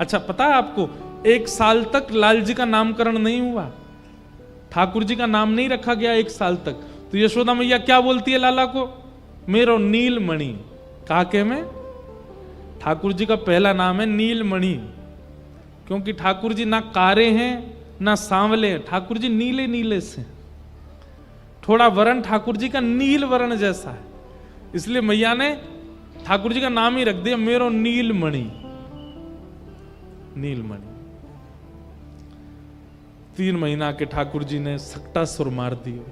अच्छा पता है आपको, 1 साल तक लाल जी का नामकरण नहीं हुआ, ठाकुर जी का नाम नहीं रखा गया 1 साल तक। तो यशोदा मैया क्या बोलती है लाला को, मेरो नीलमणि। काके में ठाकुर जी का पहला नाम है नीलमणि, क्योंकि ठाकुर जी ना कारे हैं ना सांवले हैं, ठाकुर जी नीले नीले से, थोड़ा वर्ण ठाकुर जी का नील वर्ण जैसा है, इसलिए मैया ने ठाकुर जी का नाम ही रख दिया मेरो नीलमणि। नीलमणि 3 महीना के ठाकुर जी ने सकटा सुर मार दियो।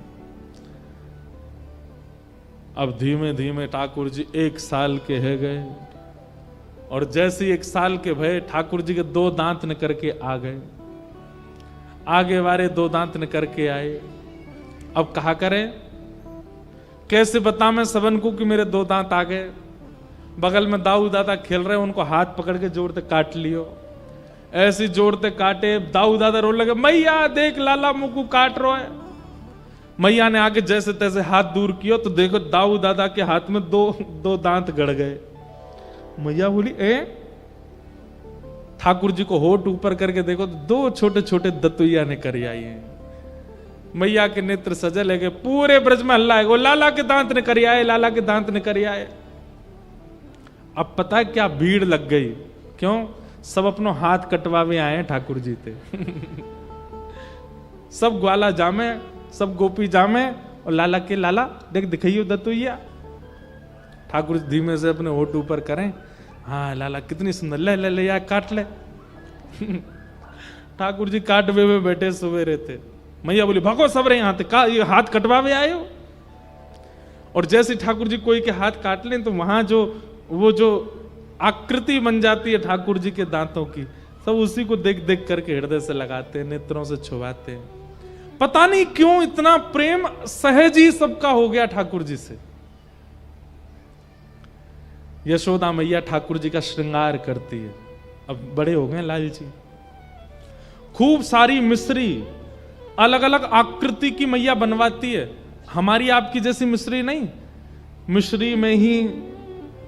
अब धीमे धीमे ठाकुर जी 1 साल के है गए, और जैसे 1 साल के भय ठाकुर जी के 2 दांत निकर के आ गए, आगे वाले 2 दांत निकर के आए। अब कहा करें, कैसे बता मैं सबन को कि मेरे 2 दांत आ गए। बगल में दाऊ दादा खेल रहे, उनको हाथ पकड़ के जोरते काट लियो, ऐसे जोरते काटे, दाऊ दादा रो लगे, मैया देख लाला मुकू काट रो है। मैया ने आगे जैसे तैसे हाथ दूर किया तो देखो दाऊ दादा के हाथ में 2 दांत गड़ गए। मैया बोली ठाकुर जी को होठ ऊपर करके देखो तो 2 छोटे छोटे दतुइया ने कर आई हैं। मैया के नेत्र सजल है, पूरे ब्रज में हल्ला है, लाला के दांत ने कर आए, लाला के दांत ने कर आए। अब पता है क्या भीड़ लग गई, क्यों? सब अपनो हाथ कटवावे आए ठाकुर जी थे। सब ग्वाला जामे, सब गोपी जामे, और लाला के लाला देख दिखाइयो दतुइया। ठाकुर धीमे से अपने होठ ऊपर करें, हाँ लाला कितनी सुंदर, ले ले ले यार काट ले। ठाकुर जी काटवे में बैठे सवेरे थे। मैया बोली भागो सब रहे यहाँ का ये हाथ कटवावे आए हो। और जैसे ठाकुर जी कोई के हाथ काट लें तो वहां जो आकृति बन जाती है ठाकुर जी के दांतों की, सब उसी को देख देख करके हृदय से लगाते हैं, नेत्रों से छुवाते हैं। पता नहीं क्यों इतना प्रेम सहज ही सबका हो गया ठाकुर जी से। यशोदा मैया ठाकुर जी का श्रृंगार करती है। अब बड़े हो गए लाल जी, खूब सारी मिश्री अलग अलग आकृति की मैया बनवाती है। हमारी आपकी जैसी मिश्री नहीं, मिश्री में ही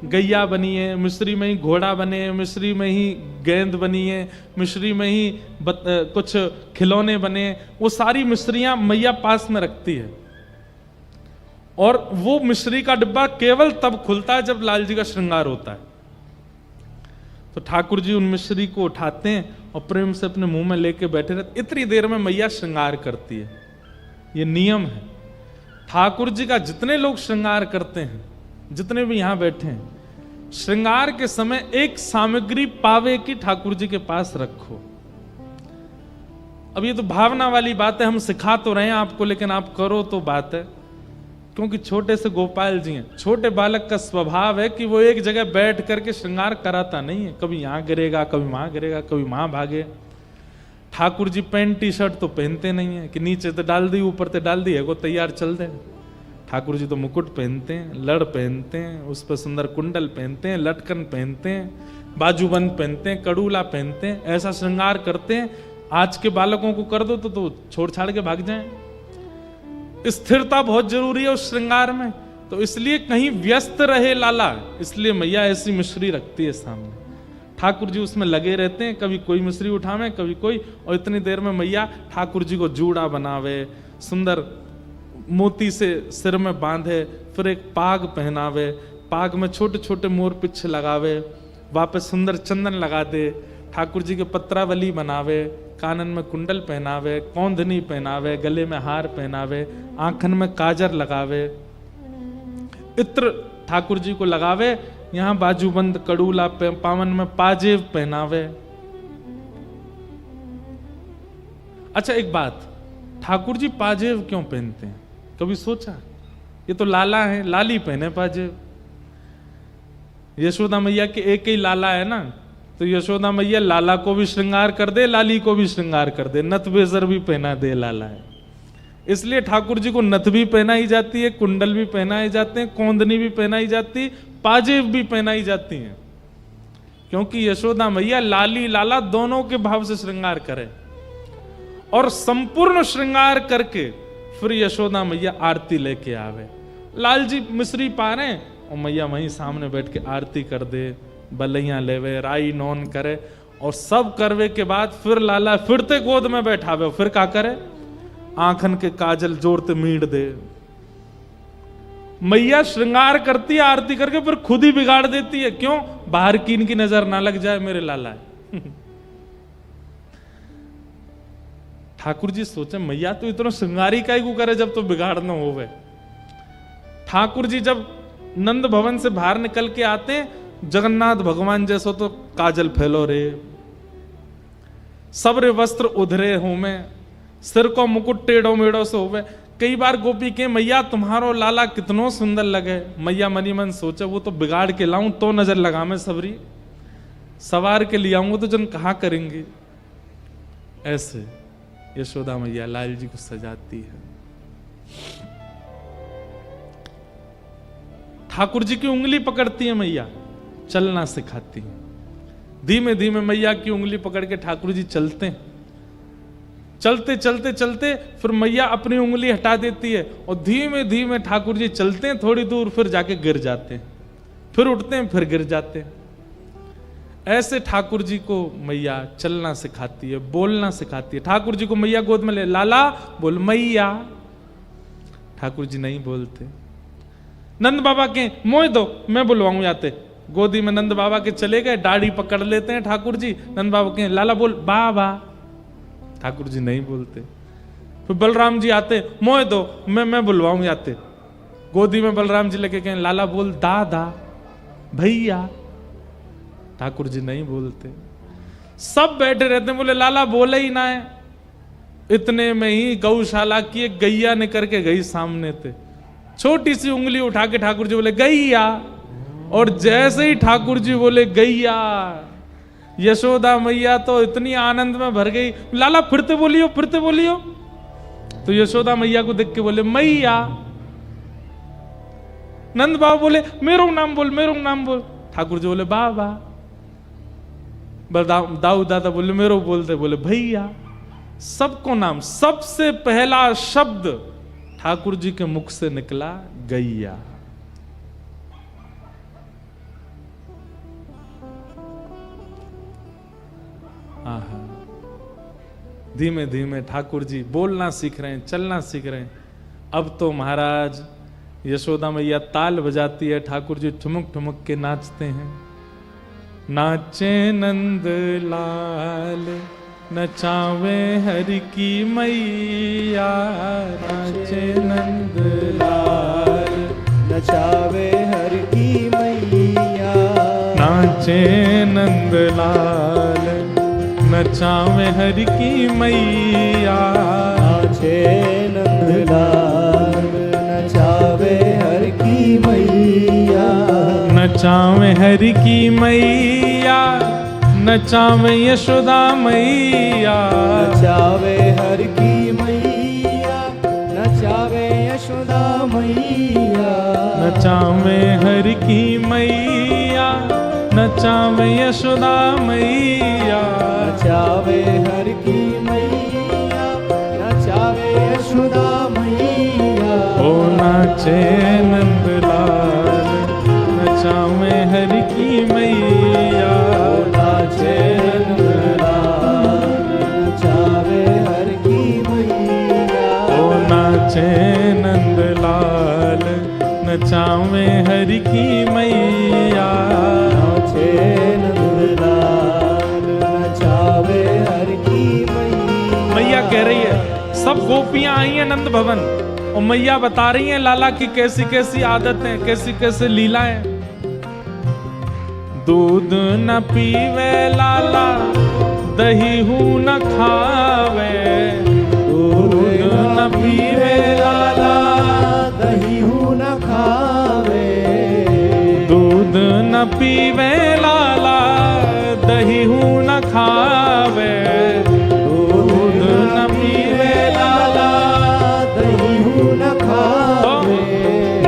गैया बनी है, मिश्री में ही घोड़ा बने, मिश्री में ही गेंद बनी है, मिश्री में ही कुछ खिलौने बने, वो सारी मिश्रियां मैया पास में रखती है। और वो मिश्री का डिब्बा केवल तब खुलता है जब लाल जी का श्रृंगार होता है। तो ठाकुर जी उन मिश्री को उठाते हैं और प्रेम से अपने मुंह में लेके बैठे रहते। इतनी देर में मैया श्रृंगार करती है, ये नियम है। ठाकुर जी का जितने लोग श्रृंगार करते हैं, जितने भी यहां बैठे हैं, श्रृंगार के समय एक सामग्री पावे की ठाकुर जी के पास रखो। अब ये तो भावना वाली बात है, हम सिखा तो रहे हैं आपको, लेकिन आप करो तो बात है। क्योंकि छोटे से गोपाल जी हैं, छोटे बालक का स्वभाव है कि वो एक जगह बैठ करके श्रृंगार कराता नहीं है, कभी यहां गिरेगा, कभी वहां गिरेगा, कभी वहां भागे। Thakur ji pant T shirt तो पहनते नहीं है कि नीचे तो डाल दी ऊपर तो डाल दी है, वो तैयार चल दे। ठाकुर जी तो मुकुट पहनते हैं, लड़ पहनते हैं, उस पर सुंदर कुंडल पहनते हैं, लटकन पहनते हैं, बाजूबंद पहनते हैं, कड़ूला पहनते हैं, ऐसा श्रृंगार करते हैं। आज के बालकों को कर दो तो छोड़ छाड़ के भाग जाएं। स्थिरता बहुत जरूरी है उस श्रृंगार में, तो इसलिए कहीं व्यस्त रहे लाला, इसलिए मैया ऐसी मिश्री रखती है सामने। ठाकुर जी उसमें लगे रहते हैं, कभी कोई मिश्री उठावे कभी कोई, और इतनी देर में मैया ठाकुर जी को जूड़ा बनावे, सुंदर मोती से सिर में बांधे, फिर एक पाग पहनावे, पाग में छोटे छोटे मोर पिच्छ लगावे, वापस सुंदर चंदन लगा दे, ठाकुर जी के पत्रावली बनावे, कानन में कुंडल पहनावे, कौंधनी पहनावे, गले में हार पहनावे, आंखन में काजर लगावे, इत्र ठाकुर जी को लगावे, यहां बाजूबंद कड़ूला पावन में पाजेब पहनावे। अच्छा एक बात, ठाकुर जी पाजेब क्यों पहनते हैं, कभी सोचा? ये तो लाला है, लाली पहने पाजेब। यशोदा मैया के एक ही लाला है ना, तो यशोदा मैया लाला को भी श्रृंगार कर दे, लाली को भी श्रृंगार कर दे, नथ बेजर भी पहना दे लाला है। इसलिए ठाकुर जी को नथ भी पहनाई जाती है, कुंडल भी पहनाए जाते हैं, कौंदनी भी पहनाई जाती, पाजेब भी पहनाई जाती हैं, क्योंकि यशोदा मैया लाली लाला दोनों के भाव से श्रृंगार करे। और संपूर्ण श्रृंगार करके फिर यशोदा मैया आरती लेके आवे। लाल जी मिश्री पा रहे और मैया वहीं सामने बैठ के आरती कर दे, बलैया लेवे, राई नौन करे, और सब करवे के बाद फिर लाला फिरते गोद में बैठावे, फिर का करे, आंखन के काजल जोड़ते मीड़ दे। मैया श्रृंगार करती है आरती करके, फिर खुद ही बिगाड़ देती है। क्यों? बाहर की इनकी नजर ना लग जाए, मेरे लाला है। ठाकुर जी सोचे मैया तो इतना श्रृंगारी काई को करे जब तो बिगाड़ना होवे। ठाकुर जी जब नंद भवन से बाहर निकल के आते, जगन्नाथ भगवान जैसो तो काजल फैलो रे, सब रे वस्त्र उधरे हो में, सिर को मुकुट टेढ़ो मेढ़ो से होवे। कई बार गोपी के मैया तुम्हारो लाला कितनो सुंदर लगे। मैया मनी मन सोचे वो तो बिगाड़ के लाऊं तो नजर लगा मैं सबरी, सवार के ले आऊंगा तो जन कहा करेंगे। ऐसे यशोदा मैया लाल जी को सजाती है। ठाकुर जी की उंगली पकड़ती है मैया, चलना सिखाती है। धीमे धीमे मैया की उंगली पकड़ के ठाकुर जी चलते हैं। चलते चलते चलते फिर मैया अपनी उंगली हटा देती है और धीमे धीमे ठाकुर जी चलते हैं थोड़ी दूर, फिर जाके गिर जाते हैं, फिर उठते हैं, फिर गिर जाते हैं। ऐसे ठाकुर जी को मैया चलना सिखाती है, बोलना सिखाती है। ठाकुर जी को मैया गोद में ले, लाला बोल मैया। ठाकुर जी नहीं बोलते। नंद बाबा के मोह दो, मैं बुलवाऊं जाते। गोदी में नंद बाबा के चले गए, दाढ़ी पकड़ लेते हैं ठाकुर जी। नंद बाबा के लाला बोल बाबा। ठाकुर जी नहीं बोलते। फिर बलराम जी आते, मोह दो, मैं बुलवाऊं जाते। गोदी में बलराम जी लेके कहें लाला बोल दादा भैया। ठाकुर जी नहीं बोलते। सब बैठे रहते हैं, बोले लाला बोले ही ना है। इतने में ही गौशाला की एक गैया निकल के गई सामने थे, छोटी सी उंगली उठा के ठाकुर जी बोले गैया। और जैसे ही ठाकुर जी बोले गैया, यशोदा मैया तो इतनी आनंद में भर गई, लाला फिरते बोलियो फिरते बोलियो। तो यशोदा मैया को देख के बोले मैया। नंद बाबा बोले मेरो नाम बोल, मेरो नाम बोल। ठाकुर जी बोले बाबा। दाऊ दादा बोले मेरो बोलते, बोले भैया। सबको नाम, सबसे पहला शब्द ठाकुर जी के मुख से निकला गैया। आहा, धीमे धीमे ठाकुर जी बोलना सीख रहे हैं, चलना सीख रहे हैं। अब तो महाराज यशोदा मैया ताल बजाती है, ठाकुर जी ठुमक ठुमक के नाचते हैं। नाचे नंद लाल नचावे हरि की मैया, नाचे नंद लाल नचावे हरि की मैया, नाचे नंद लाल नचावे हरि की मैया, नाचे नंद लाल नचावे हरि की मैया, नचावे हरि की मैया, नचावे यशोदा मैया, नचावे हरि की मैया, नचावे यशोदा मैया, नचावे हरि की मैया, नचावे यशोदा मैया, नचावे हरि की मैया, नचावे यशोदा मैया। ओ नाचे नंदलाल नचावे हरि की मैया, नाचे नंदलाल नचावे हरि की मैया, ओ नाचे नंदलाल नचावे हरि की मैया, नाचे नंदलाल नचावे हरि की मैया। मैया कह रही है, सब गोपियां आई हैं नंद भवन और मैया बता रही हैं लाला की कैसी कैसी आदतें, कैसी कैसी लीलाएं। दूध न पीवे लाला, दही हूं न खावे, दूध न पीवे लाला, दही हूं न खावे, दूध न पीवे लाला, दही हूं न खावे, दूध न पीवे लाला, दही हूं न खावे।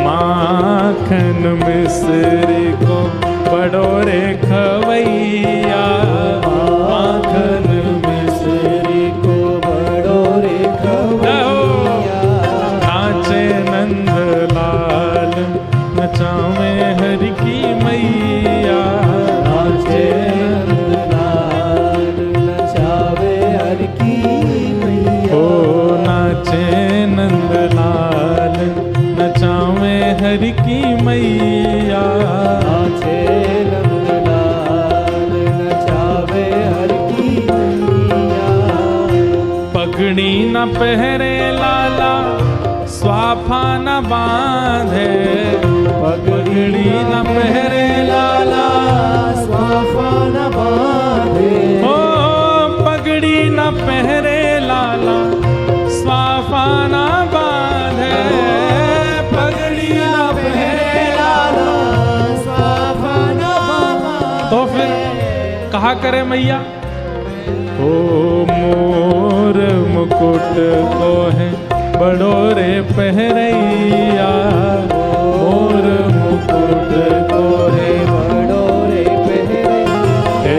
माखन मिश्री को बड़ोरे खवैया, माखन मिश्री को बड़ोरे खवैया, नाचे नंदलाल नचावे हरि की मैया, नाचे नंदलाल न पहरे लाला स्वाफा न बांधे, पगड़ी न पहरे लाला स्वाफा न बांधे, ओ पगड़ी न पहरे लाला स्वाफा न बांधे, पगड़ी न पहरे लाला स्वाफा न बांधे। तो फिर कहा करे मैया, ओ मोर मुकुट को है बड़ो रे पहरैया, मोर मुकुट को है बड़ो रे पहरैया, हे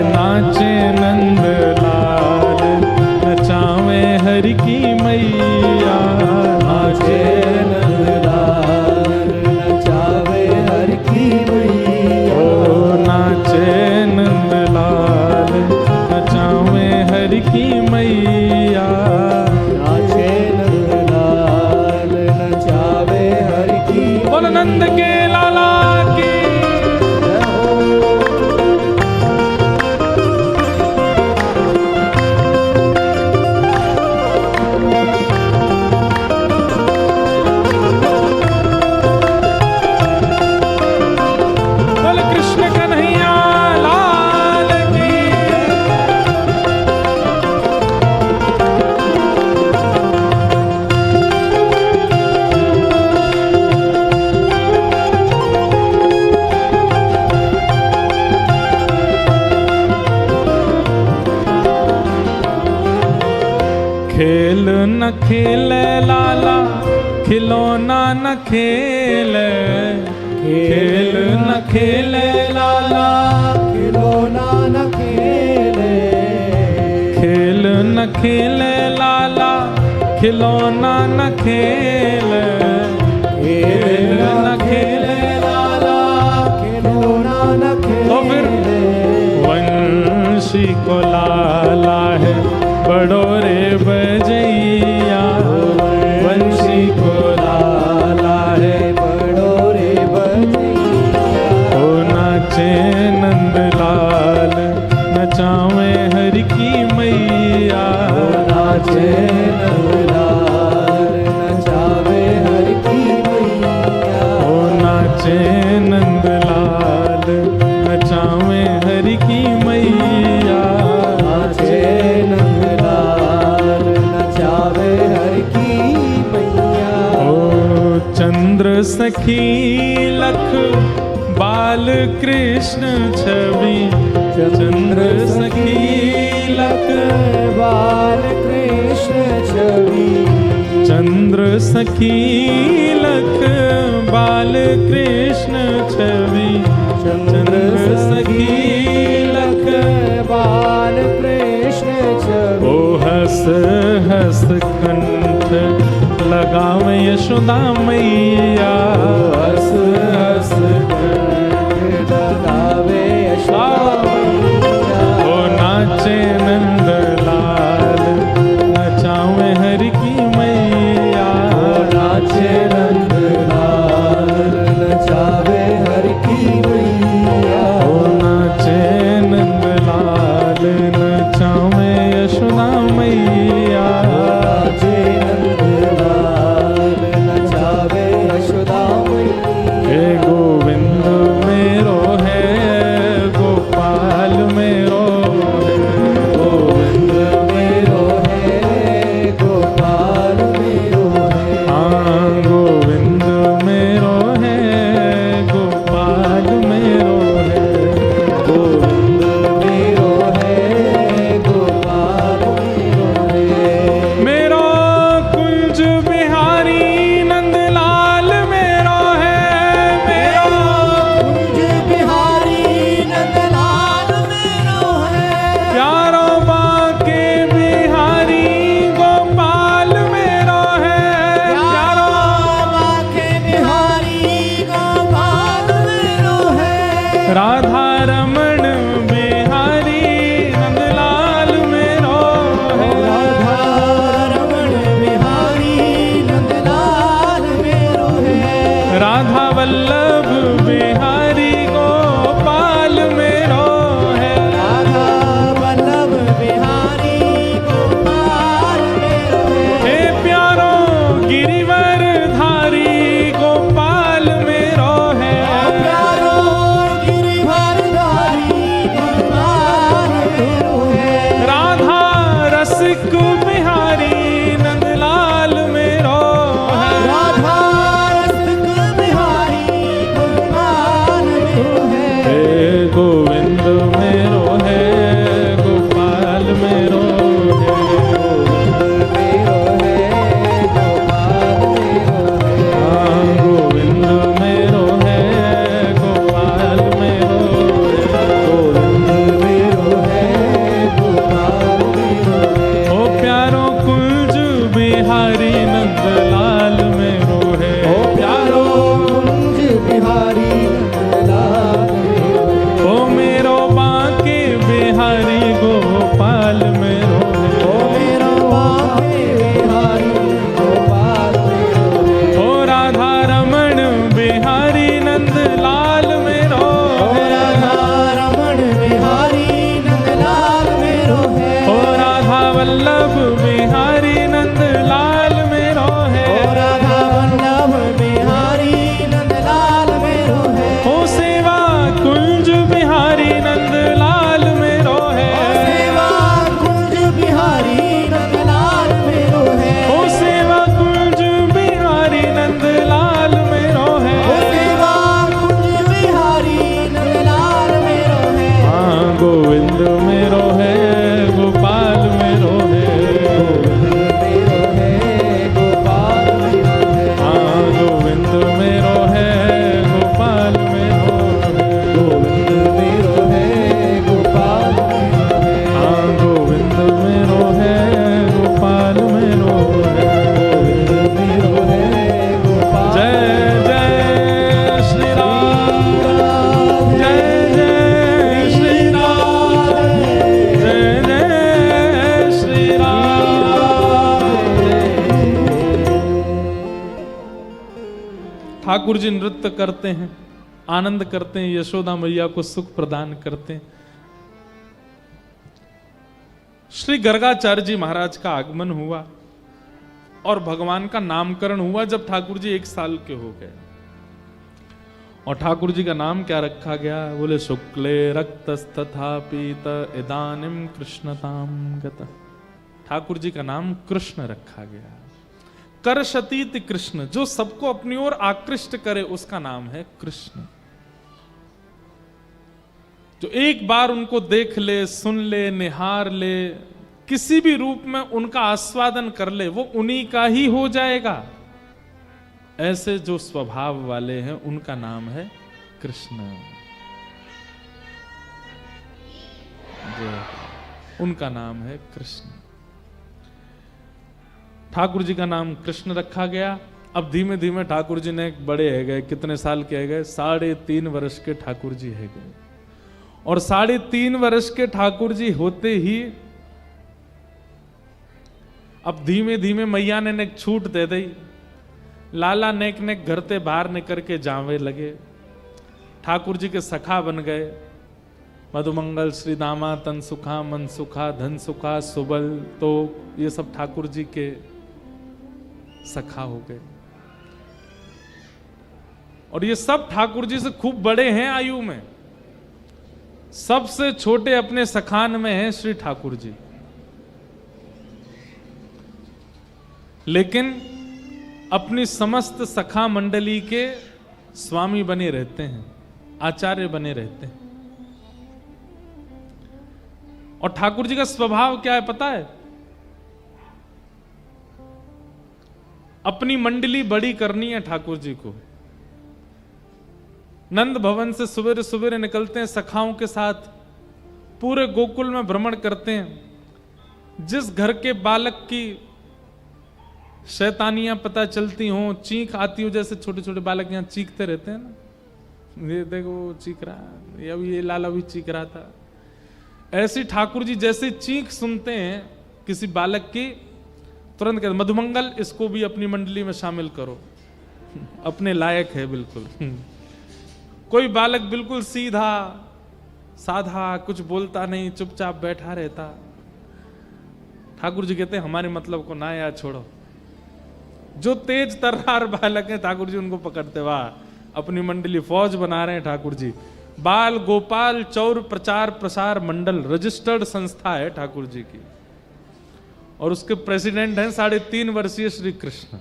नाचे नंद लाल नचावे हरि की मैया, नाचे नंदलाल नचावे हर की मैया, ओ नाचे नंद लाल नचावे हरि की मैया, नाचे नंदलाल नचावे हर की बोल नंद के लाला की। बोल कृष्ण कन्हैया लाल की। खेल न खेले लाला खिलौना न खेले, खेल न खेले लाला खिलौना न खेले, खेल न खेले लाला खिलौना न खेले, खेल न खेले लाला खिलौना न खेले। तो फिर वंशी को लाला है बड़ो रे बजैया, वंशी को लाला है बड़ो रे बजैया, ओ नाचे नंद लाल नचावे हरि की मैया, नाचे नंदलाल नचावे हर की मैया, ओ नाचे नंद लाल नचावे हरि की मैया, नाचे नंदलाल नचावे हर की मैया, ओ चंद्र सखी लख बाल कृष्ण छवि, चंद्र सखी लख बाल कृष्ण छवि, चंद्र सखी लख बाल कृष्ण छवि, चंद्र सखी लख बाल कृष्ण छवि, ओ हस हस कंठ लगावे यशोदा मैया, हस हस कंठ लगावे यशोदा मैया, ओ नाचे नंद लाल नचावे हरि की मैया, नाचे नंदलाल नचावे हर की मैया, ओ नाचे नंद लाल नचावे यशोदा मैया, नाचे नंदलाल नचावे यशोदा मैया, ठाकुर जी नृत्य करते हैं, आनंद करते हैं, यशोदा मैया को सुख प्रदान करते हैं। श्री गर्गाचार्य जी महाराज का आगमन हुआ और भगवान का नामकरण हुआ जब ठाकुर जी 1 साल के हो गए। और ठाकुर जी का नाम क्या रखा गया? बोले शुक्ले रक्तस्तथा पीत इदानिम कृष्णताम गतः। ठाकुर जी का नाम कृष्ण रखा गया। करशतीत कृष्ण, जो सबको अपनी ओर आकृष्ट करे, उसका नाम है कृष्ण। जो एक बार उनको देख ले, सुन ले, निहार ले, किसी भी रूप में उनका आस्वादन कर ले, वो उन्हीं का ही हो जाएगा। ऐसे जो स्वभाव वाले हैं उनका नाम है कृष्ण। उनका नाम है कृष्ण। ठाकुर जी का नाम कृष्ण रखा गया। अब धीमे धीमे ठाकुर जी ने बड़े है गए। कितने साल के है गए? 3.5 वर्ष के ठाकुर जी है गए। और 3.5 वर्ष के ठाकुर जी होते ही अब धीमे धीमे मैया ने एक छूट दे दी। लाला नेक नेक घर ते बाहर निकल के जावे लगे। ठाकुर जी के सखा बन गए। मधुमंगल, श्री दामा, तन सुखा, मन सुखा, धन सुखा, सुबल, तो ये सब ठाकुर जी के सखा हो गए। और ये सब ठाकुर जी से खूब बड़े हैं आयु में। सबसे छोटे अपने सखान में हैं श्री ठाकुर जी। लेकिन अपनी समस्त सखा मंडली के स्वामी बने रहते हैं, आचार्य बने रहते हैं। और ठाकुर जी का स्वभाव क्या है पता है? अपनी मंडली बड़ी करनी है ठाकुर जी को। नंद भवन से सवेरे सवेरे निकलते हैं सखाओं के साथ, पूरे गोकुल में भ्रमण करते हैं। जिस घर के बालक की शैतानियां पता चलती हों, चीख आती हो, जैसे छोटे छोटे बालक यहाँ चीखते रहते हैं ना, ये देखो चीख रहा, ये लाला भी चीख रहा था। ऐसी ठाकुर जी जैसे चीख सुनते हैं किसी बालक की, तुरंत कहते मधुमंगल इसको भी अपनी मंडली में शामिल करो, अपने लायक है बिल्कुल। कोई बालक बिल्कुल सीधा साधा, कुछ बोलता नहीं, चुपचाप बैठा रहता, ठाकुर जी कहते हैं हमारे मतलब को ना यार छोड़ो। जो तेज तर्रार बालक हैं ठाकुर जी उनको पकड़ते, वाह अपनी मंडली फौज बना रहे हैं ठाकुर जी। बाल गोपाल चौर प्रचार प्रसार मंडल रजिस्टर्ड संस्था है ठाकुर जी की, और उसके प्रेसिडेंट हैं 3.5 वर्षीय श्री कृष्ण।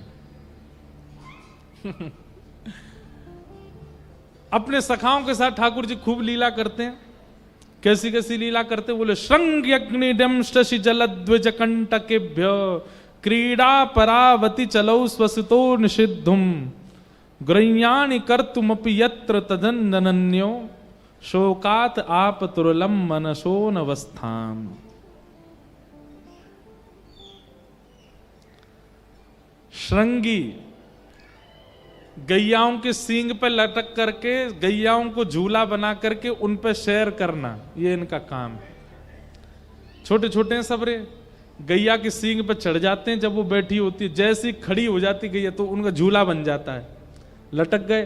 अपने सखाओं के साथ ठाकुर जी खूब लीला करते हैं। कैसी कैसी लीला करते हैं? बोले श्रृंग यज्ञ शशि जलद्विज कंटकेभ्य क्रीडा परावति चलौ स्वसितो निषिद्धुम ग्रह्याणि कर्तुमपि यत्र तदनन्यो शोकात आप तुरलम मनसो नवस्थाम। श्रृंगी गैयाओं के सींग पे लटक करके गैयाओं को झूला बना करके उन पे सैर करना, ये इनका काम है। छोटे छोटे हैं सब रे, गैया के सींग पे चढ़ जाते हैं। जब वो बैठी होती है, जैसी खड़ी हो जाती गैया तो उनका झूला बन जाता है, लटक गए।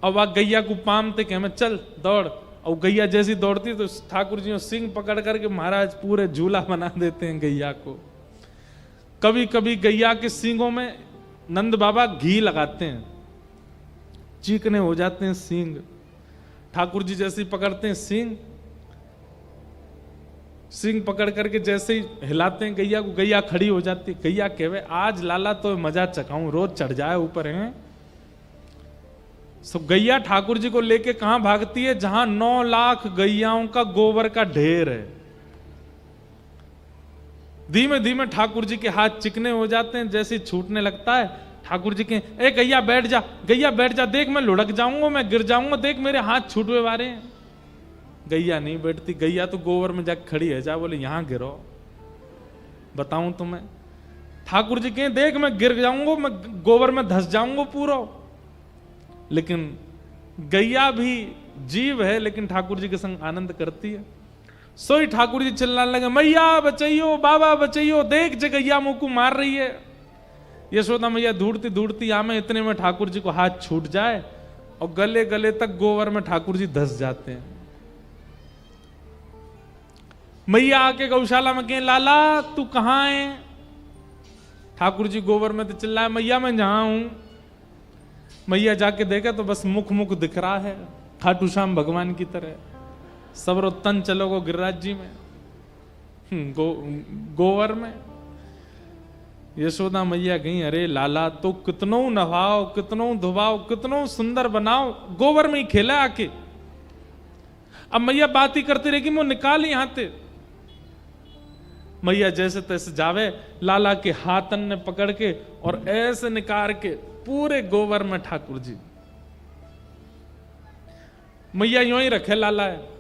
अब वह गैया को पामते कि हमें चल दौड़, और गैया जैसी दौड़ती है तो ठाकुर जी सींग पकड़ करके महाराज पूरे झूला बना देते हैं गैया को। कभी कभी गैया के सींगों में नंद बाबा घी लगाते हैं, चीकने हो जाते हैं सींग। ठाकुर जी जैसे ही पकड़ते हैं सींग पकड़ करके जैसे ही हिलाते हैं गैया को, गैया खड़ी हो जाती है। गैया कहवे आज लाला तो मजा चखाऊं, रोज चढ़ जाए ऊपर है। सब गैया ठाकुर जी को लेके कहां भागती है? जहां 9 लाख गैयाओं का गोबर का ढेर है। धीमे धीमे ठाकुर जी के हाथ चिकने हो जाते हैं। जैसे छूटने लगता है ठाकुर जी के, ए गैया बैठ जा, गैया बैठ जा, देख मैं लुढ़क जाऊंगा, मैं गिर जाऊंगा, देख मेरे हाथ छूटवे वाले हैं। गैया नहीं बैठती, गैया तो गोबर में जाकर खड़ी है। जा बोले यहां गिरो, बताऊं तुम्हें। ठाकुर जी कहें देख मैं गिर जाऊंगा, मैं गोबर में धस जाऊंगा पूरा। लेकिन गैया भी जीव है, लेकिन ठाकुर जी के संग आनंद करती है। सोई ठाकुर जी चिल्लाने लगे मैया बचाइयो, बाबा बचाइयो, देख जे गैया मुंह को मार रही है। यशोदा मैया ढूंढती ढूंढती आमे, इतने में ठाकुर जी को हाथ छूट जाए और गले गले तक गोबर में ठाकुर जी धस जाते हैं। मैया आके गौशाला में कहें, लाला तू कहां है? ठाकुर जी गोबर में तो चिल्लाए, मैया मैं जहां हूं। मैया जाके देखे तो बस मुख मुख दिख रहा है खाटू श्याम भगवान की तरह। सबरो तन चलो गो गिरिराज जी में, गोवर में। यशोदा मैया गई, अरे लाला तो कितनो नहाओ, कितनो धुबाओ, कितनो सुंदर बनाओ, गोबर में ही खेला आके। अब मैया बात ही करती रहेगी, वो निकाल यहां ते। मैया जैसे तैसे जावे, लाला के हाथन ने पकड़ के और ऐसे निकाल के पूरे गोबर में ठाकुर जी। मैया यूं ही रखे लाला है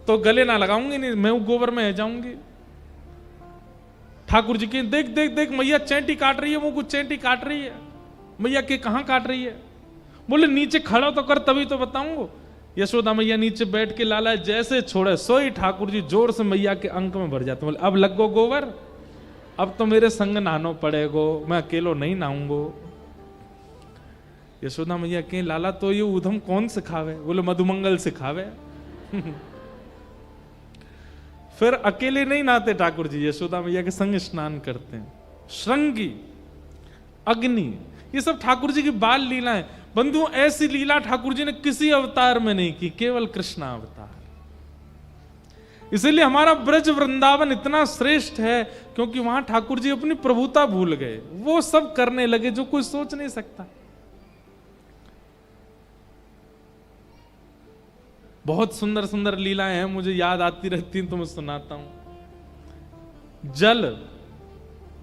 तो गले ना लगाऊंगी, नहीं मैं गोबर में जाऊंगी। ठाकुर जी की देख देख देख मैया चैंटी काट रही है, वो कुछ चैंटी काट रही है। मैया के कहां काट रही है? बोले नीचे खड़ा तो कर तभी तो बताऊंगा। यशोदा मैया नीचे बैठ के लाला जैसे छोड़े सोई ठाकुर जी जोर से मैया के अंक में भर जाते। बोले अब लग गो गोबर, अब तो मेरे संग नहानो पड़ेगो, मैं अकेलो नहीं नहाऊंगो। यशोदा मैया के लाला तो ये उधम कौन सिखावे? बोले मधुमंगल सिखावे। फिर अकेले नहीं नहाते ठाकुर जी, यशोदा मैया के संग स्नान करते हैं। श्रृंगी, अग्नि, ये सब ठाकुर जी की बाल लीलाएं। बंधु ऐसी लीला ठाकुर जी ने किसी अवतार में नहीं की, केवल कृष्ण अवतार। इसलिए हमारा ब्रज वृंदावन इतना श्रेष्ठ है क्योंकि वहां ठाकुर जी अपनी प्रभुता भूल गए, वो सब करने लगे जो कोई सोच नहीं सकता। बहुत सुंदर सुंदर लीलाएं हैं, मुझे याद आती रहती हैं तो मैं सुनाता हूं। जल,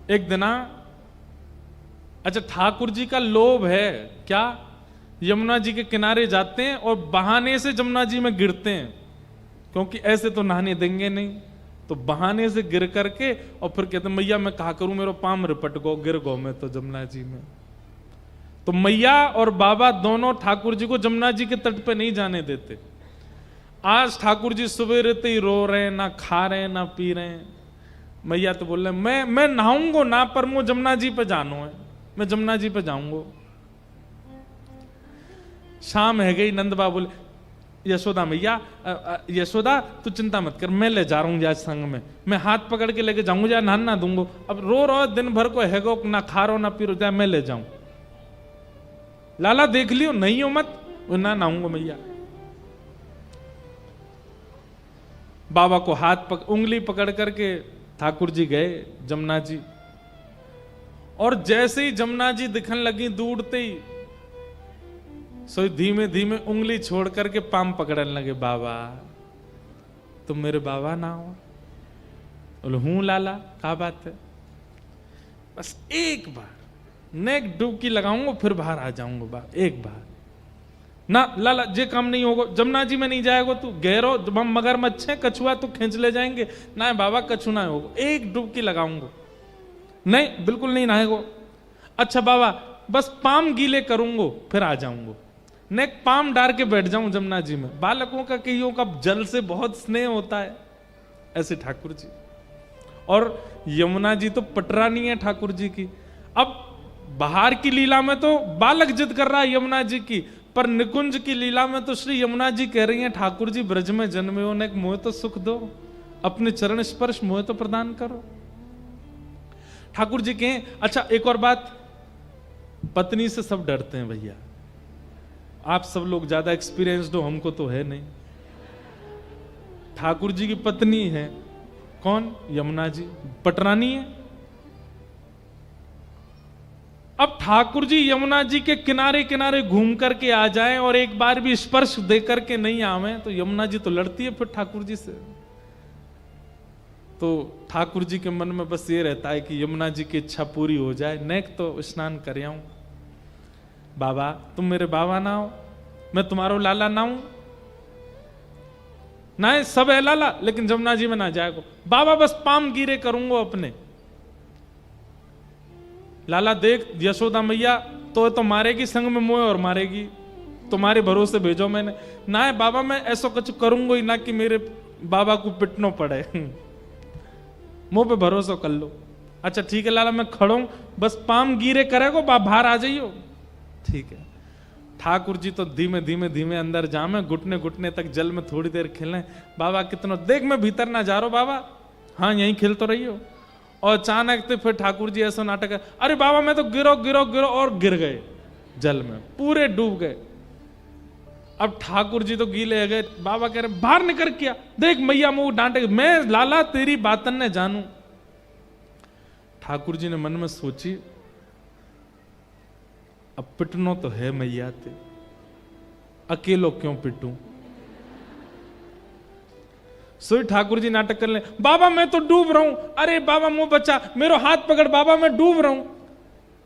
एक दिना, अच्छा ठाकुर जी का लोभ है क्या, यमुना जी के किनारे जाते हैं और बहाने से जमुना जी में गिरते हैं, क्योंकि ऐसे तो नहाने देंगे नहीं, तो बहाने से गिर करके और फिर कहते मैया मैं कहा करूं, मेरा पाम रिपट गो, गिर गो मैं तो जमुना जी में। तो मैया और बाबा दोनों ठाकुर जी को जमुना जी के तट पे नहीं जाने देते। आज ठाकुर जी सुबह रहते ही रो रहे हैं, ना खा रहे हैं ना पी रहे हैं। मैया तो बोल रहे मैं नहाऊंगो ना, पर मुझे जमुना जी पे जानो है, मैं जमुना जी पे जाऊंगो। शाम है गई, नंद बाबा बोले यशोदा मैया, यशोदा तू चिंता मत कर, मैं ले जा रहा हूं आज संग में, मैं हाथ पकड़ के लेके जाऊंगा, जा नहान ना दूंगो। अब रो रो दिन भर को हैगो, ना खा रो ना पी रो, जा मैं ले जाऊं। लाला देख लियो नहीं हो मत, ना नहाऊंगा मैया। बाबा को हाथ उंगली पकड़ करके ठाकुर जी गए जमुना जी, और जैसे ही जमुना जी दिखने लगी दूरते ही, सो धीमे धीमे उंगली छोड़ करके पाम पकड़ने लगे। बाबा तुम मेरे बाबा ना हो? बोले हूं लाला, क्या बात है? बस एक बार नेक डुबकी लगाऊंगा फिर बाहर आ जाऊंगा, बा एक बार ना लाला, जे काम नहीं होगा, जमुना जी में नहीं जाएगा तू, गहरो मगरमच्छ है, कछुआ तो खींच ले जाएंगे। ना बाबा कछु ना होगा, एक डुबकी लगाऊंगा। नहीं बिल्कुल नहीं नहाएगो। अच्छा बाबा बस पाम गीले करूंगो फिर आ जाऊंगो, नेक पाम डार के बैठ जाऊं जमुना जी में। बालकों का कईयों का जल से बहुत स्नेह होता है, ऐसे ठाकुर जी। और यमुना जी तो पटरानी है ठाकुर जी की। अब बाहर की लीला में तो बालक जिद कर रहा है यमुना जी की, पर निकुंज की लीला में तो श्री यमुना जी कह रही हैं ठाकुर जी ब्रज में जन्मे हो, ने मोह तो सुख दो, अपने चरण स्पर्श मोह तो प्रदान करो। ठाकुर जी कहें, अच्छा एक और बात, पत्नी से सब डरते हैं भैया, आप सब लोग ज्यादा एक्सपीरियंस्ड हो, हमको तो है नहीं। ठाकुर जी की पत्नी है कौन? यमुना जी, पटरानी है। अब ठाकुर जी यमुना जी के किनारे किनारे घूम करके आ जाएं और एक बार भी स्पर्श दे करके नहीं आवे तो यमुना जी तो लड़ती है फिर ठाकुर जी से। तो ठाकुर जी के मन में बस ये रहता है कि यमुना जी की इच्छा पूरी हो जाए, नेक तो स्नान कर आऊं। बाबा तुम मेरे बाबा ना हो, मैं तुम्हारो लाला ना हूं, ना सब है लाला, लेकिन जमुना जी में ना जाएगो। बाबा बस पाम गिरे करूंगा अपने। लाला देख यशोदा मैया तो मारेगी संग में मोह और मारेगी, तुम्हारे भरोसे भेजो मैंने। ना है बाबा मैं ऐसा कुछ करूंगा ही ना कि मेरे बाबा को पिटनो पड़े, मुंह पे भरोसा कर लो। अच्छा ठीक है लाला मैं खड़ो बस पाम गिरे करेगो बाहर आ जाइयो। ठीक है। ठाकुर जी तो धीमे धीमे धीमे अंदर जामे, घुटने घुटने तक जल में थोड़ी देर खेलें। बाबा कितना देख मैं भीतर ना जा रहा बाबा, हाँ यहीं खेल तो रही हो। और अचानक तो फिर ठाकुर जी ऐसा नाटक है, अरे बाबा मैं तो गिरो गिरो गिरो, और गिर गए जल में, पूरे डूब गए। अब ठाकुर जी तो गीले हो गए। बाबा कह रहे बाहर निकल किया, देख मैया मुंह डांटे, मैं लाला तेरी बातन ने जानू। ठाकुर जी ने मन में सोची अब पिटनो तो है मैया ते, अकेलो क्यों पिटूं। सोई ठाकुर जी नाटक कर ले, बाबा मैं तो डूब रहा हूं, अरे बाबा मुंह बचा, मेरा हाथ पकड़ बाबा मैं डूब रहा हूं।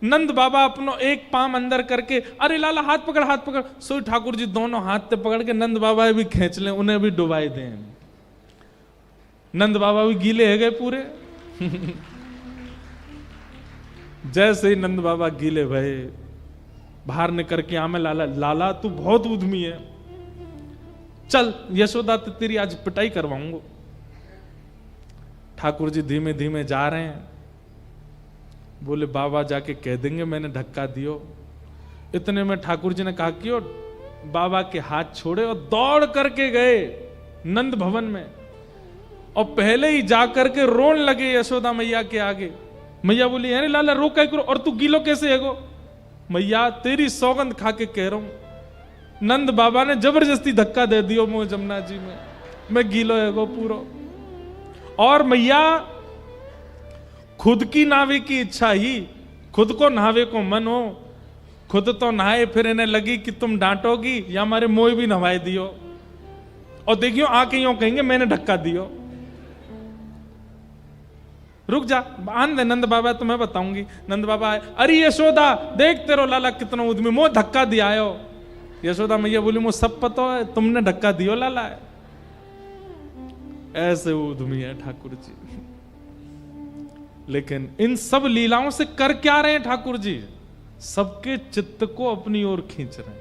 नंद बाबा अपनो एक पाम अंदर करके, अरे लाला हाथ पकड़ हाथ पकड़। सोई ठाकुर जी दोनों हाथ से पकड़ के नंद बाबा भी खींच लें, उन्हें भी डुबाई दें। नंद बाबा भी गीले हो गए पूरे। जैसे ही नंद बाबा गीले भये, बाहर निकल के आमे लाला, लाला तू बहुत उद्यमी है, चल यशोदा तो तेरी आज पिटाई करवाऊंगा। ठाकुर जी धीमे धीमे जा रहे हैं। बोले बाबा जाके कह देंगे मैंने धक्का दियो। इतने में ठाकुर जी ने कहा कि बाबा के हाथ छोड़े और दौड़ करके गए नंद भवन में, और पहले ही जाकर के रोन लगे यशोदा मैया के आगे। मैया बोली अरे लाला रो क्या करो, और तू गीलो कैसे है गो। मैया तेरी सौगंध खा के कह रहा हूं, नंद बाबा ने जबरदस्ती धक्का दे दियो मुझे जमुना जी में, मैं गीलो है गो पूरो। और मैया खुद की नावे की इच्छा ही, खुद को नहावे को मन हो, खुद तो नहाए, फिर इन्हें लगी कि तुम डांटोगी या हमारे मोह भी नहवाए दियो, और देखियो आके यूं कहेंगे मैंने धक्का दियो। रुक जा आन दे नंद बाबा, तुम्हें बताऊंगी। नंद बाबा आए, अरे यशोदा देख तेरो लाला कितना उद्यमी, मोह धक्का दिया हो। यशोदा मैया बोली मुझे सब पता है, तुमने धक्का दियो लाला है। ऐसे उद्यमी है ठाकुर जी। लेकिन इन सब लीलाओं से कर क्या रहे हैं ठाकुर जी, सबके चित्त को अपनी ओर खींच रहे हैं।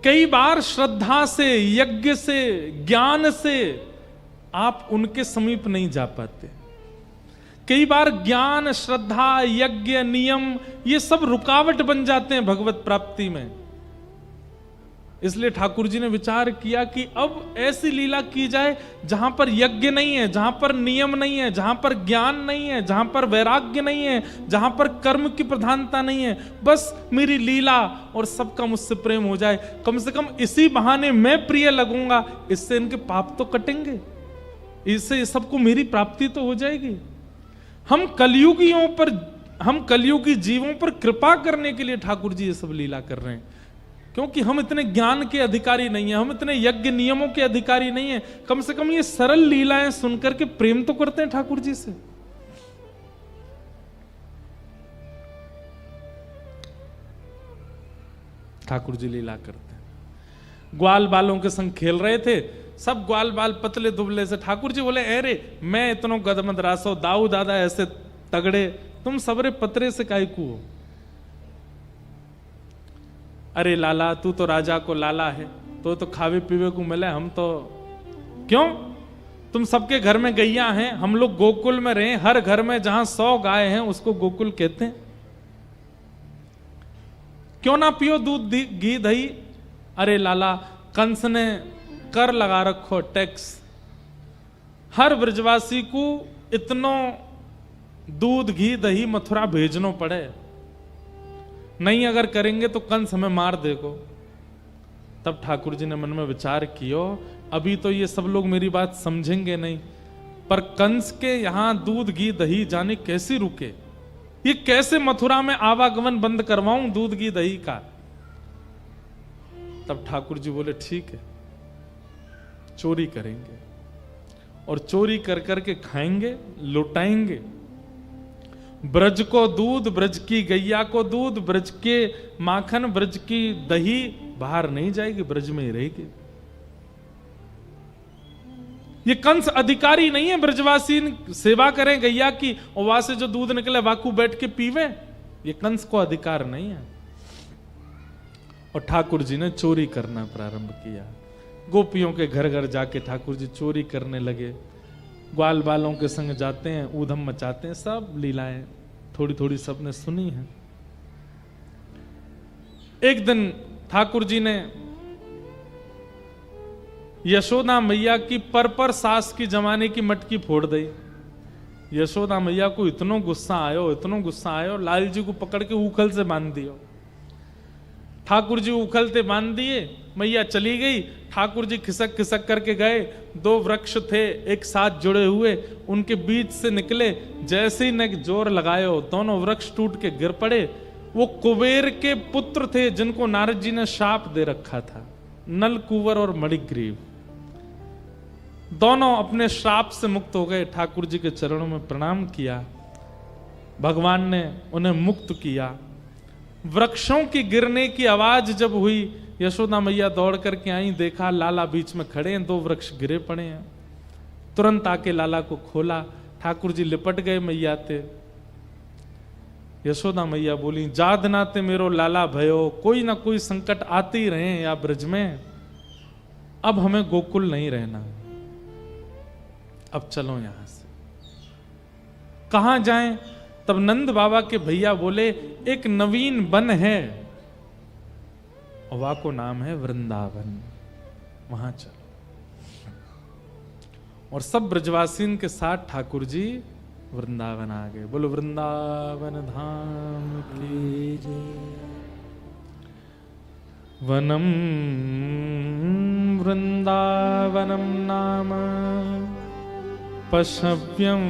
कई बार श्रद्धा से, यज्ञ से, ज्ञान से आप उनके समीप नहीं जा पाते। कई बार ज्ञान, श्रद्धा, यज्ञ, नियम ये सब रुकावट बन जाते हैं भगवत प्राप्ति में। इसलिए ठाकुर जी ने विचार किया कि अब ऐसी लीला की जाए जहां पर यज्ञ नहीं है, जहां पर नियम नहीं है, जहां पर ज्ञान नहीं है, जहां पर वैराग्य नहीं है, जहां पर कर्म की प्रधानता नहीं है, बस मेरी लीला और सबका मुझसे प्रेम हो जाए। कम से कम इसी बहाने मैं प्रिय लगूंगा, इससे इनके पाप तो कटेंगे, इससे सबको मेरी प्राप्ति तो हो जाएगी। हम कलयुगी जीवों पर कृपा करने के लिए ठाकुर जी ये सब लीला कर रहे हैं, क्योंकि हम इतने ज्ञान के अधिकारी नहीं है, हम इतने यज्ञ नियमों के अधिकारी नहीं है। कम से कम ये सरल लीलाएं सुनकर के प्रेम तो करते हैं ठाकुर जी से। ठाकुर जी लीला करते हैं। ग्वाल बालों के संग खेल रहे थे, सब ग्वाल बाल पतले दुबले से। ठाकुर जी बोले अरे मैं इतनो गदमद रासो, दाऊ दादा ऐसे तगड़े, तुम सबरे पतरे से काहे को हो। अरे लाला तू तो राजा को लाला है, तो खावे पीवे को मिले, हम तो क्यों, तुम सबके घर में गैया हैं, हम लोग गोकुल में रहे, हर घर में जहां 100 गाय हैं उसको गोकुल कहते हैं, क्यों ना पियो दूध घी दही। अरे लाला कंस ने कर लगा रखो टैक्स, हर ब्रजवासी को इतनो दूध घी दही मथुरा भेजनो पड़े, नहीं अगर करेंगे तो कंस हमें मार देगो। तब ठाकुर जी ने मन में विचार किया, अभी तो ये सब लोग मेरी बात समझेंगे नहीं, पर कंस के यहां दूध घी दही जाने कैसे रुके, ये कैसे मथुरा में आवागमन बंद करवाऊं दूध घी दही का। तब ठाकुर जी बोले ठीक है, चोरी करेंगे, और चोरी कर करके खाएंगे, लुटाएंगे। ब्रज को दूध, ब्रज की गैया को दूध, ब्रज के माखन, ब्रज की दही बाहर नहीं जाएगी, ब्रज में ही रहेगी। ये कंस अधिकारी नहीं है, ब्रजवासी सेवा करें गैया की, और वहां से जो दूध निकले वाकू बैठ के पीवे, ये कंस को अधिकार नहीं है। और ठाकुर जी ने चोरी करना प्रारंभ किया। गोपियों के घर घर जाके ठाकुर जी चोरी करने लगे। ग्वाल बालों के संग जाते हैं, ऊधम मचाते हैं, सब लीलाएं थोड़ी थोड़ी सबने सुनी है। एक दिन ठाकुर जी ने यशोदा मैया की पर सास की जमाने की मटकी फोड़ दी। यशोदा मैया को इतना गुस्सा आयो, लाल जी को पकड़ के उखल से बांध दियो। ठाकुर जी उखलते बांध दिए, मैया चली गई। ठाकुर जी खिसक खिसक करके गए। दो वृक्ष थे एक साथ जुड़े हुए, उनके बीच से निकले। जैसे ही ने जोर लगायो, दोनों वृक्ष टूट के गिर पड़े। वो कुबेर के पुत्र थे जिनको नारद जी ने शाप दे रखा था, नल कुंवर और मणिग्रीव। दोनों अपने श्राप से मुक्त हो गए। ठाकुर जी के चरणों में प्रणाम किया, भगवान ने उन्हें मुक्त किया। वृक्षों की गिरने की आवाज जब हुई, यशोदा मैया दौड़ करके आई, देखा लाला बीच में खड़े हैं, दो वृक्ष गिरे पड़े हैं। तुरंत आके लाला को खोला। ठाकुर जी लिपट गए मैया ते। यशोदा मैया बोली, जाद नाते मेरो लाला भयो, कोई ना कोई संकट आते ही रहे या ब्रज में, अब हमें गोकुल नहीं रहना, अब चलो यहां से। कहां जाएं? तब नंद बाबा के भैया बोले, एक नवीन वन है, वहां को नाम है वृंदावन, वहां चलो। और सब ब्रजवासियों के साथ ठाकुर जी वृंदावन आ गए। बोलो वृंदावन धाम की जय। वनम वृंदावनम नाम पशव्यम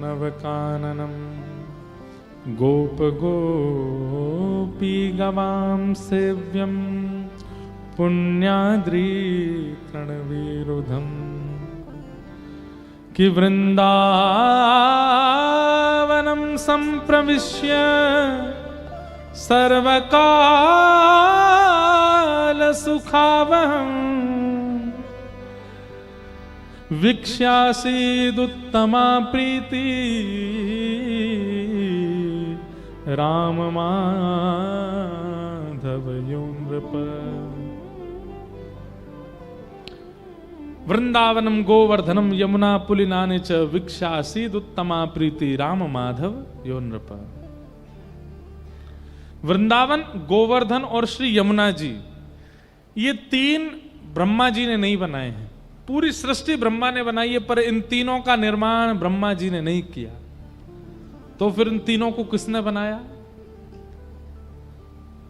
नवकाननम, गोप गोपी गवाम सेव्यम पुण्याद्री तृणवीरुधम। कि वृंदावनम संप्रविश्य सर्वकाल सुखावहम्, वीक्ष्यासीदुत्तमा प्रीति राम माधव नृप। वृंदावनम गोवर्धनम यमुना पुलिनानि च, वीक्ष्यासीदुत्तमा प्रीति राम माधव यो नृप। वृंदावन, गोवर्धन और श्री यमुना जी, ये तीन ब्रह्मा जी ने नहीं बनाए हैं। पूरी सृष्टि ब्रह्मा ने बनाई है, पर इन तीनों का निर्माण ब्रह्मा जी ने नहीं किया। तो फिर इन तीनों को किसने बनाया?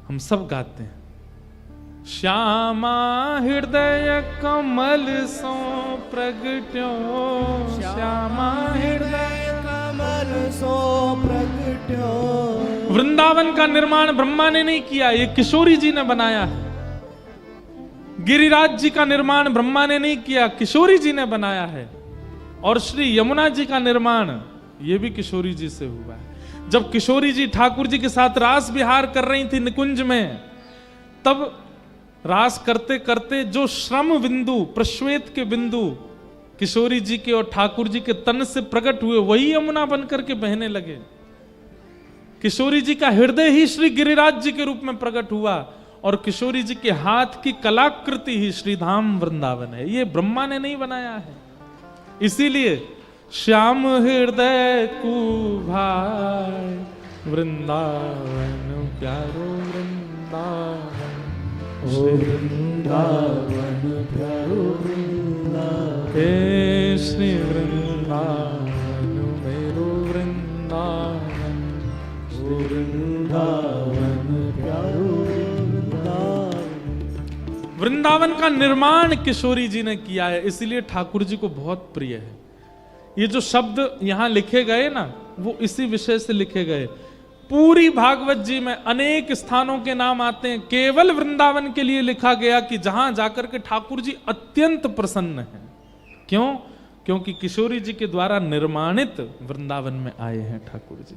हम सब गाते हैं, श्यामा हृदय कमल सो प्रगट्यो, श्यामा हृदय कमल सो प्रगट्यो। वृंदावन का निर्माण ब्रह्मा ने नहीं किया, ये किशोरी जी ने बनाया है। गिरिराज जी का निर्माण ब्रह्मा ने नहीं किया, किशोरी जी ने बनाया है। और श्री यमुना जी का निर्माण ये भी किशोरी जी से हुआ है। जब किशोरी जी ठाकुर जी के साथ रास विहार कर रही थी निकुंज में, तब रास करते करते जो श्रम बिंदु, प्रश्वेत के बिंदु किशोरी जी के और ठाकुर जी के तन से प्रकट हुए, वही यमुना बनकर के बहने लगे। किशोरी जी का हृदय ही श्री गिरिराज जी के रूप में प्रकट हुआ, और किशोरी जी के हाथ की कलाकृति ही श्रीधाम वृंदावन है। ये ब्रह्मा ने नहीं बनाया है। इसीलिए श्याम हृदय को भाई वृंदावन प्यारो वृंदावन, ओ वृंदावन प्यारो वृंदावन, हे श्री वृंदावन मेरो वृंदावन, ओ वृंदावन प्यारो वृंदावन। वृंदावन का निर्माण किशोरी जी ने किया है, इसलिए ठाकुर जी को बहुत प्रिय है। ये जो शब्द यहां लिखे गए ना, वो इसी विषय से लिखे गए। पूरी भागवत जी में अनेक स्थानों के नाम आते हैं, केवल वृंदावन के लिए लिखा गया कि जहां जाकर के ठाकुर जी अत्यंत प्रसन्न हैं। क्यों? क्योंकि किशोरी जी के द्वारा निर्माणित वृंदावन में आए हैं ठाकुर जी,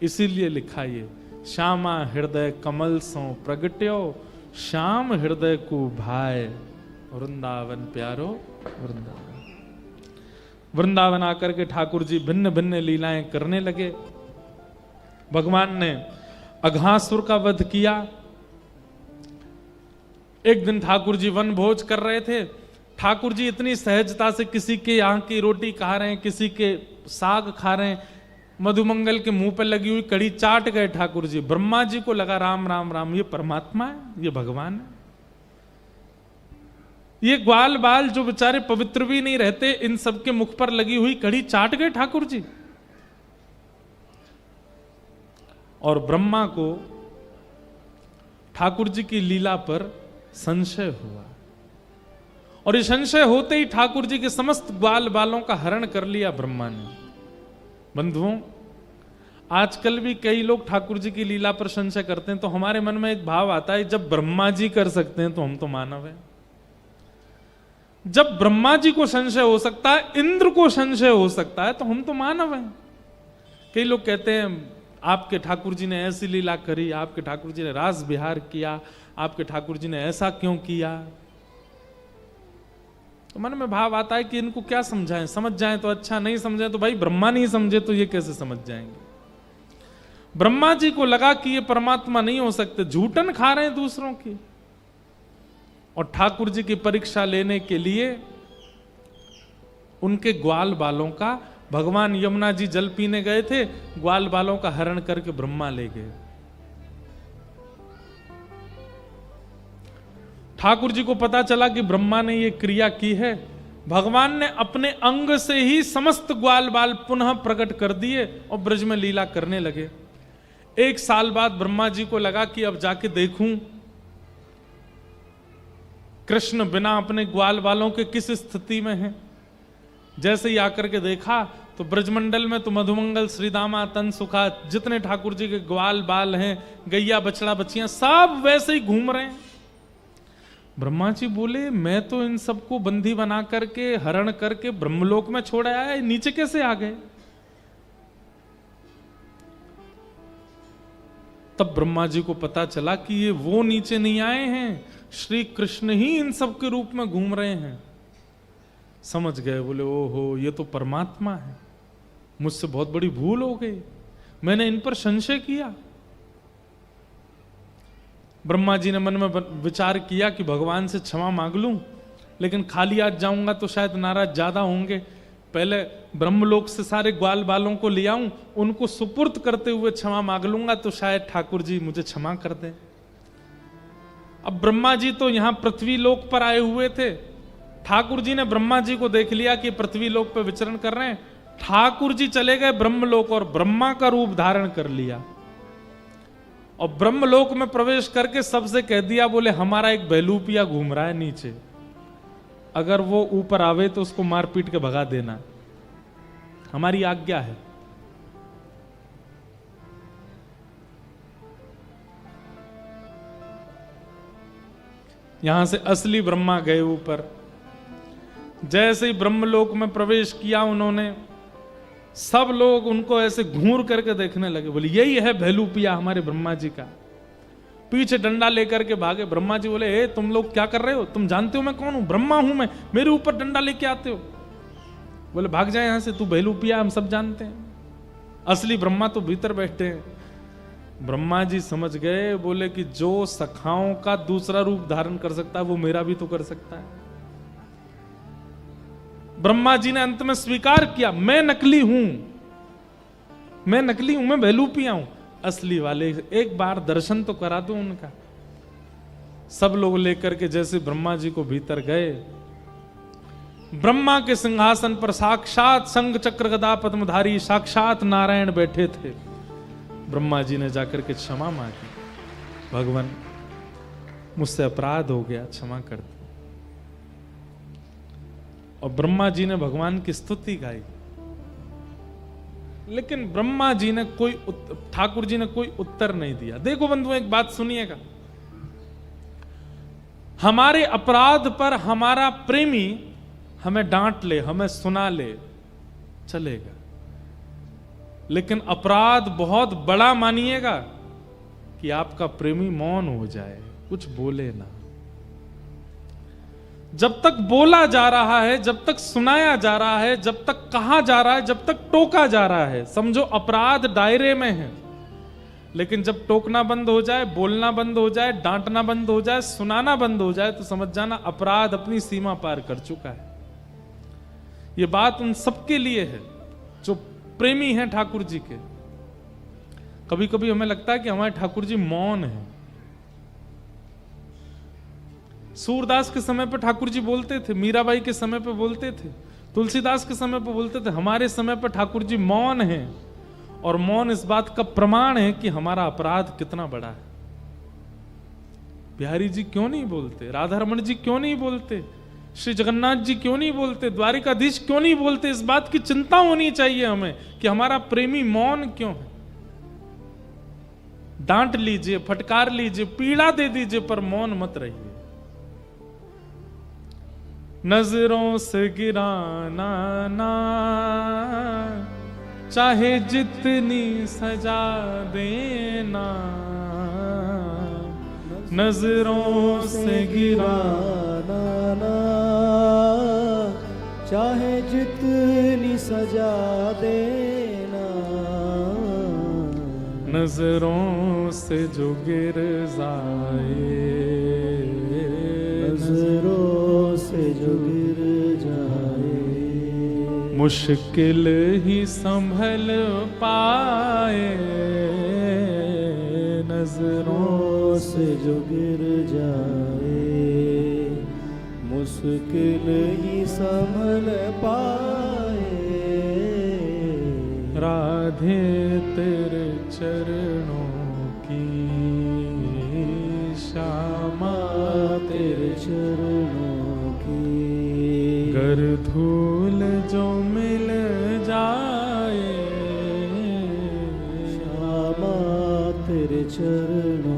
इसीलिए लिखा ये श्यामा हृदय कमल सो प्रगट्यो, श्याम हृदय को भाई वृंदावन प्यारो वृंदावन। वृंदावन आकर के ठाकुर जी भिन्न भिन्न लीलाएं करने लगे। भगवान ने अघासुर का वध किया। एक दिन ठाकुर जी वन भोज कर रहे थे, ठाकुर जी इतनी सहजता से किसी के यहाँ की रोटी खा रहे हैं, किसी के साग खा रहे हैं, मधुमंगल के मुंह पर लगी हुई कड़ी चाट गए ठाकुर जी। ब्रह्मा जी को लगा राम राम राम, ये परमात्मा है, ये भगवान है। ये ग्वाल बाल जो बेचारे पवित्र भी नहीं रहते, इन सबके मुख पर लगी हुई कड़ी चाट गए ठाकुर जी। और ब्रह्मा को ठाकुर जी की लीला पर संशय हुआ, और ये संशय होते ही ठाकुर जी के समस्त ग्वाल बालों का हरण कर लिया ब्रह्मा ने। बंधुओं, आजकल भी कई लोग ठाकुर जी की लीला पर संशय करते हैं, तो हमारे मन में एक भाव आता है, जब ब्रह्मा जी कर सकते हैं तो हम तो मानव हैं। जब ब्रह्मा जी को संशय हो सकता है, इंद्र को संशय हो सकता है, तो हम तो मानव हैं। कई लोग कहते हैं आपके ठाकुर जी ने ऐसी लीला करी, आपके ठाकुर जी ने रास विहार किया, आपके ठाकुर जी ने ऐसा क्यों किया। तो मन में भाव आता है कि इनको क्या समझाएं, समझ जाएं तो अच्छा, नहीं समझे तो भाई ब्रह्मा नहीं समझे तो ये कैसे समझ जाएंगे। ब्रह्मा जी को लगा कि ये परमात्मा नहीं हो सकते, झूठन खा रहे हैं दूसरों की, और ठाकुर जी की परीक्षा लेने के लिए उनके ग्वाल बालों का, भगवान यमुना जी जल पीने गए थे, ग्वाल बालों का हरण करके ब्रह्मा ले गए। ठाकुर जी को पता चला कि ब्रह्मा ने यह क्रिया की है, भगवान ने अपने अंग से ही समस्त ग्वाल बाल पुनः प्रकट कर दिए और ब्रज में लीला करने लगे। 1 साल बाद ब्रह्मा जी को लगा कि अब जाके देखूं कृष्ण बिना अपने ग्वाल बालों के किस स्थिति में हैं। जैसे ही आकर के देखा तो ब्रजमंडल में तो मधुमंगल, श्रीदामा, तन सुखा, जितने ठाकुर जी के ग्वाल बाल हैं, गैया बछड़ा बच्चियां, सब वैसे ही घूम रहे हैं। ब्रह्मा जी बोले, मैं तो इन सबको बंदी बना करके, हरण करके ब्रह्मलोक में छोड़ आया, नीचे कैसे आ गए। तब ब्रह्मा जी को पता चला कि ये वो नीचे नहीं आए हैं, श्री कृष्ण ही इन सब के रूप में घूम रहे हैं। समझ गए, बोले ओहो ये तो परमात्मा है, मुझसे बहुत बड़ी भूल हो गई, मैंने इन पर संशय किया। ब्रह्मा जी ने मन में विचार किया कि भगवान से क्षमा मांग लूं, लेकिन खाली आज जाऊंगा तो शायद नाराज ज्यादा होंगे, पहले ब्रह्मलोक से सारे ग्वाल बालों को ले आऊं, उनको सुपुर्द करते हुए क्षमा मांग लूंगा तो शायद ठाकुर जी मुझे क्षमा कर दें। अब ब्रह्मा जी तो यहां पृथ्वी लोक पर आए हुए थे, ठाकुर जी ने ब्रह्मा जी को देख लिया कि पृथ्वी लोक पर विचरण कर रहे हैं, ठाकुर जी चले गए ब्रह्मलोक और ब्रह्मा का रूप धारण कर लिया, और ब्रह्मलोक में प्रवेश करके सबसे कह दिया, बोले हमारा एक बहलूपिया घूम रहा है नीचे, अगर वो ऊपर आवे तो उसको मार पीट के भगा देना, हमारी आज्ञा है। यहां से असली ब्रह्मा गए ऊपर। जैसे ही ब्रह्मलोक में प्रवेश किया उन्होंने, सब लोग उनको ऐसे घूर करके देखने लगे, बोले यही है भैलूपिया हमारे ब्रह्मा जी का। पीछे डंडा लेकर के भागे। ब्रह्मा जी बोले, ए तुम लोग क्या कर रहे हो, तुम जानते हो मैं कौन हूं, ब्रह्मा हूं मैं, मेरे ऊपर डंडा लेके आते हो। बोले भाग जाए यहां से, तू भैलूपिया हम सब जानते हैं, असली ब्रह्मा तो भीतर बैठे हैं। ब्रह्मा जी समझ गए, बोले कि जो सखाओं का दूसरा रूप धारण कर सकता है वो मेरा भी तो कर सकता है। ब्रह्मा जी ने अंत में स्वीकार किया, मैं नकली हूं, मैं नकली हूं, मैं भैलूपिया हूं, असली वाले एक बार दर्शन तो करा दो उनका। सब लोग लेकर के जैसे ब्रह्मा जी को भीतर गए, ब्रह्मा के सिंहासन पर साक्षात शंख चक्र गदा पद्मधारी साक्षात नारायण बैठे थे। ब्रह्मा जी ने जाकर के क्षमा मांगी, भगवान मुझसे अपराध हो गया, क्षमा कर दो। और ब्रह्मा जी ने भगवान की स्तुति गाई, लेकिन ब्रह्मा जी ने ठाकुर जी ने कोई उत्तर नहीं दिया। देखो बंधुओं, एक बात सुनिएगा, हमारे अपराध पर हमारा प्रेमी हमें डांट ले, हमें सुना ले, चलेगा, लेकिन अपराध बहुत बड़ा मानिएगा कि आपका प्रेमी मौन हो जाए, कुछ बोले ना। जब तक बोला जा रहा है, जब तक सुनाया जा रहा है, जब तक कहा जा रहा है, जब तक टोका जा रहा है, समझो अपराध दायरे में है। लेकिन जब टोकना बंद हो जाए, बोलना बंद हो जाए, डांटना बंद हो जाए, सुनाना बंद हो जाए, तो समझ जाना अपराध अपनी सीमा पार कर चुका है। ये बात उन सबके लिए है जो प्रेमी हैं ठाकुर जी के। कभी कभी हमें लगता है कि हमारे ठाकुर जी मौन हैं। सूरदास के समय पर ठाकुर जी बोलते थे, मीराबाई के समय पर बोलते थे, तुलसीदास के समय पर बोलते थे। हमारे समय पर ठाकुर जी मौन हैं, और मौन इस बात का प्रमाण है कि हमारा अपराध कितना बड़ा है। बिहारी जी क्यों नहीं बोलते? राधा रमण जी क्यों नहीं बोलते? श्री जगन्नाथ जी क्यों नहीं बोलते? द्वारिकाधीश क्यों नहीं बोलते? इस बात की चिंता होनी चाहिए हमें कि हमारा प्रेमी मौन क्यों है। डांट लीजिए, फटकार लीजिए, पीड़ा दे दीजिए, पर मौन मत रहिए। नजरों से गिराना ना, चाहे जितनी सजा देना। नजरों से गिराना ना, चाहे जितनी सजा देना। नजरों से जो गिर जाए, नजरों से जो गिर जाए, मुश्किल ही संभल पाए। नजरों से जो गिर जाए, मुश्किल ही संभल पाए। राधे तेरे चरणों की श्यामा, तेरे चरणों की गर धूल जो मिल जाए। श्यामा तेरे चरणों